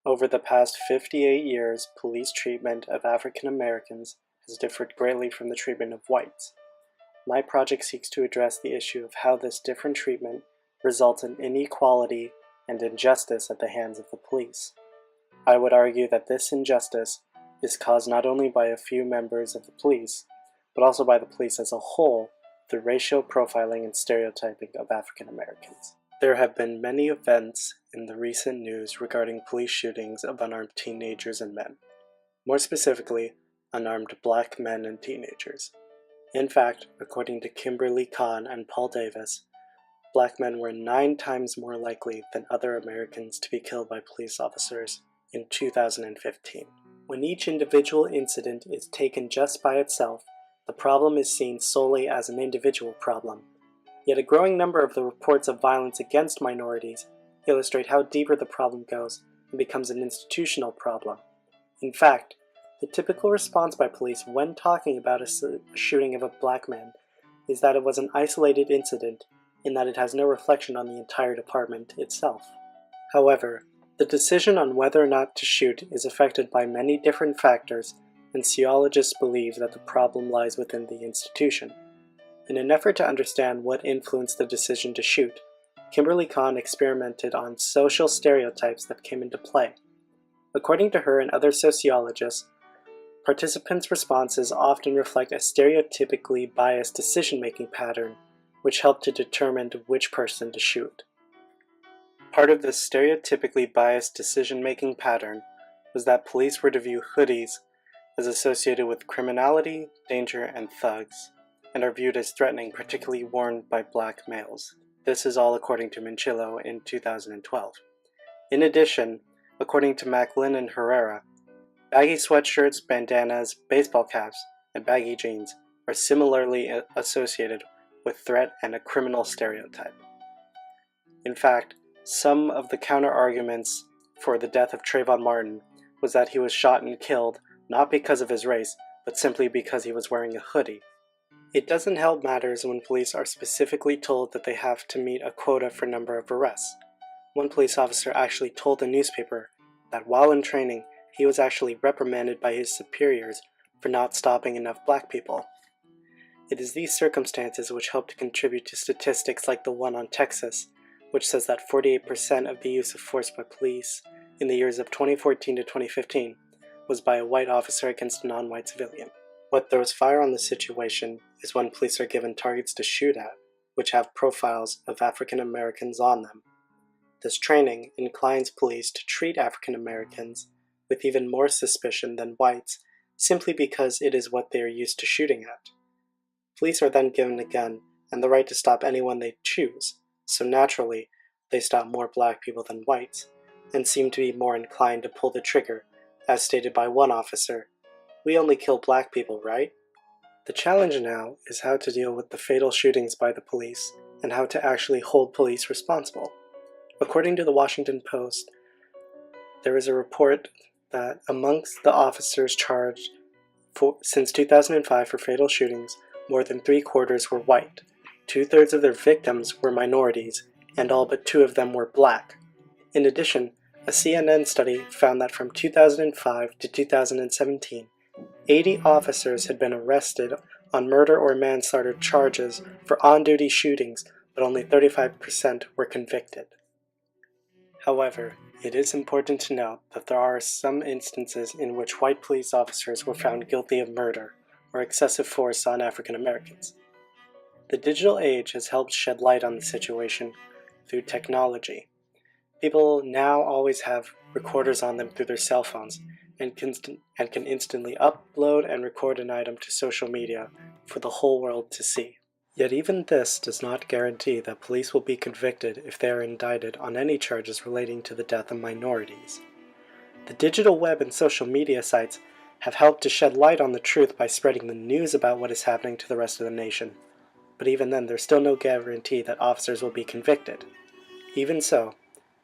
Over the past 58 years, police treatment of African Americans has differed greatly from the treatment of whites. My project seeks to address the issue of how this different treatment results in inequality and injustice at the hands of the police. I would argue that this injustice is caused not only by a few members of the police, but also by the police as a whole through racial profiling and stereotyping of African Americans. There have been many events in the recent news regarding police shootings of unarmed teenagers and men. More specifically, unarmed black men and teenagers. In fact, according to Kimberly Kahn and Paul Davis, black men were 9 times more likely than other Americans to be killed by police officers in 2015. When each individual incident is taken just by itself, the problem is seen solely as an individual problem. Yet a growing number of the reports of violence against minorities illustrate how deeper the problem goes and becomes an institutional problem. In fact, the typical response by police when talking about a shooting of a black man is that it was an isolated incident, in that it has no reflection on the entire department itself. However, the decision on whether or not to shoot is affected by many different factors, and sociologists believe that the problem lies within the institution. In an effort to understand what influenced the decision to shoot, Kimberly Kahn experimented on social stereotypes that came into play. According to her and other sociologists, participants' responses often reflect a stereotypically biased decision-making pattern, which helped to determine which person to shoot. Part of this stereotypically biased decision-making pattern was that police were to view hoodies as associated with criminality, danger, and thugs, and are viewed as threatening, particularly worn by black males. This is all according to Minchillo in 2012. In addition, according to Macklin and Herrera, baggy sweatshirts, bandanas, baseball caps, and baggy jeans are similarly associated with threat and a criminal stereotype. In fact, some of the counter-arguments for the death of Trayvon Martin was that he was shot and killed not because of his race, but simply because he was wearing a hoodie. It doesn't help matters when police are specifically told that they have to meet a quota for number of arrests. One police officer actually told the newspaper that while in training, he was actually reprimanded by his superiors for not stopping enough black people. It is these circumstances which help to contribute to statistics like the one on Texas, which says that 48% of the use of force by police in the years of 2014 to 2015 was by a white officer against a non-white civilian. What throws fire on the situation is when police are given targets to shoot at, which have profiles of African Americans on them. This training inclines police to treat African Americans with even more suspicion than whites, simply because it is what they are used to shooting at. Police are then given a gun and the right to stop anyone they choose, so naturally, they stop more black people than whites, and seem to be more inclined to pull the trigger, as stated by one officer, "We only kill black people, right?" The challenge now is how to deal with the fatal shootings by the police, and how to actually hold police responsible. According to the Washington Post, there is a report that amongst the officers charged since 2005 for fatal shootings, more than 3/4 were white. 2/3 of their victims were minorities, and all but 2 of them were black. In addition, a CNN study found that from 2005 to 2017, 80 officers had been arrested on murder or manslaughter charges for on-duty shootings, but only 35% were convicted. However, it is important to note that there are some instances in which white police officers were found guilty of murder or excessive force on African Americans. The digital age has helped shed light on the situation through technology. People now always have recorders on them through their cell phones and can instantly upload and record an item to social media for the whole world to see. Yet even this does not guarantee that police will be convicted if they are indicted on any charges relating to the death of minorities. The digital web and social media sites have helped to shed light on the truth by spreading the news about what is happening to the rest of the nation. But even then, there's still no guarantee that officers will be convicted. Even so,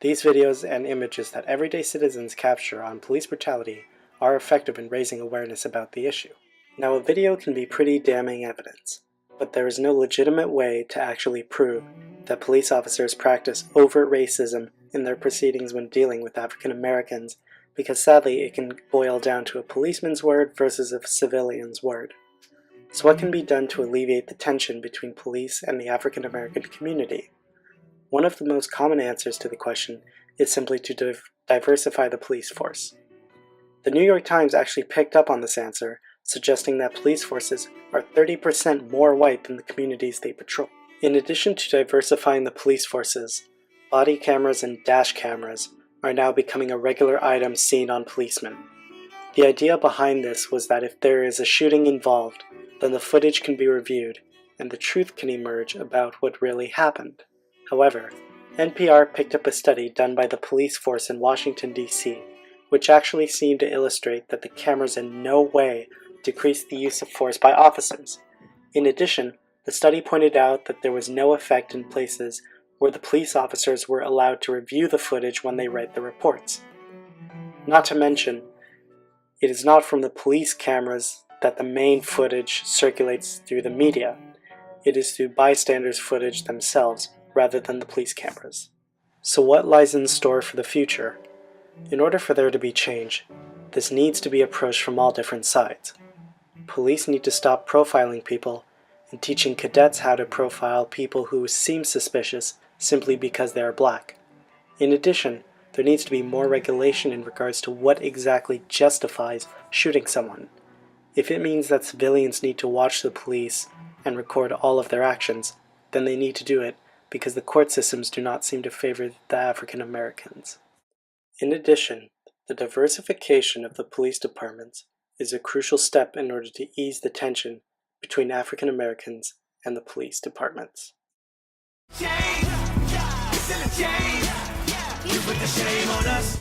these videos and images that everyday citizens capture on police brutality are effective in raising awareness about the issue. Now, a video can be pretty damning evidence, but there is no legitimate way to actually prove that police officers practice overt racism in their proceedings when dealing with African Americans, because sadly it can boil down to a policeman's word versus a civilian's word. So what can be done to alleviate the tension between police and the African American community? One of the most common answers to the question is simply to diversify the police force. The New York Times actually picked up on this answer, suggesting that police forces are 30% more white than the communities they patrol. In addition to diversifying the police forces, body cameras and dash cameras are now becoming a regular item seen on policemen. The idea behind this was that if there is a shooting involved, then the footage can be reviewed and the truth can emerge about what really happened. However, NPR picked up a study done by the police force in Washington, D.C., which actually seemed to illustrate that the cameras in no way decreased the use of force by officers. In addition, the study pointed out that there was no effect in places where the police officers were allowed to review the footage when they write the reports. Not to mention, it is not from the police cameras that the main footage circulates through the media. It is through bystanders' footage themselves, rather than the police cameras. So what lies in store for the future? In order for there to be change, this needs to be approached from all different sides. Police need to stop profiling people and teaching cadets how to profile people who seem suspicious simply because they are black. In addition, there needs to be more regulation in regards to what exactly justifies shooting someone. If it means that civilians need to watch the police and record all of their actions, then they need to do it because the court systems do not seem to favor the African Americans. In addition, the diversification of the police departments is a crucial step in order to ease the tension between African Americans and the police departments. Shame. It's in a shame. You put the shame on us.